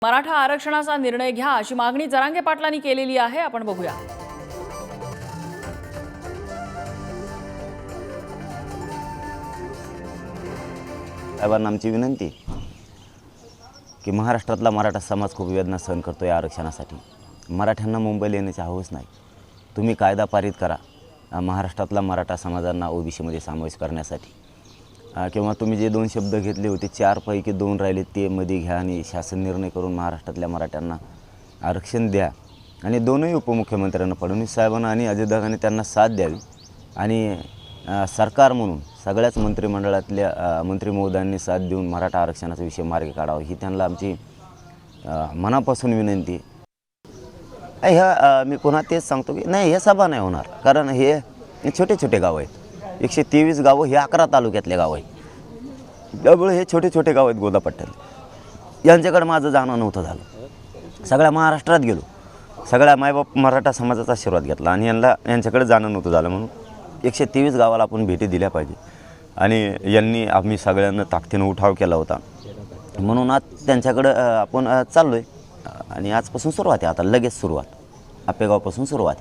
मराठा आरक्षणाचा निर्णय घ्या अशी मागणी जरांगे पाटलांनी केलेली आहे. आपण बघूया. साहेबांना आमची विनंती की महाराष्ट्रातला मराठा समाज खूप वेदना सहन करतो या आरक्षणासाठी. मराठ्यांना मुंबईला येण्याची हौस नाही. तुम्ही कायदा पारित करा महाराष्ट्रातला मराठा समाजांना ओबीसीमध्ये समावेश करण्यासाठी, किंवा तुम्ही जे 2 शब्द घेतले होते 4 पैकी 2 राहिले ते मध्ये घ्या आणि शासन निर्णय करून महाराष्ट्रातल्या मराठ्यांना आरक्षण द्या. आणि दोनही उपमुख्यमंत्र्यांना, फडणवीस साहेबांना आणि अजितदादांनी त्यांना साथ द्यावी. आणि सरकार म्हणून सगळ्याच मंत्रिमंडळातल्या मंत्री महोदयांनी साथ देऊन मराठा आरक्षणाचा विषय मार्गी काढावा ही त्यांना आमची मनापासून विनंती आहे. ह्या मी पुन्हा तेच सांगतो की नाही, हे सभा नाही होणार, कारण हे छोटे छोटे गाव आहेत. 123 गावं हे 11 तालुक्यातले गाव आहेत. त्यामुळे हे छोटे छोटे गाव आहेत गोदापट्ट्यात. यांच्याकडे माझं जाणं नव्हतं झालं. सगळ्या महाराष्ट्रात गेलो, सगळ्या मायबाप मराठा समाजाचा आशीर्वाद घेतला आणि यांच्याकडे जाणं नव्हतं झालं. म्हणून 123 गावाला आपण भेटी दिल्या पाहिजे. आणि यांनी आम्ही सगळ्यांना ताकदीनं उठाव केला होता. म्हणून आज त्यांच्याकडं आपण चाललो आहे. आणि आजपासून सुरुवात आहे, आता लगेच सुरुवात, आपेगावपासून सुरुवात.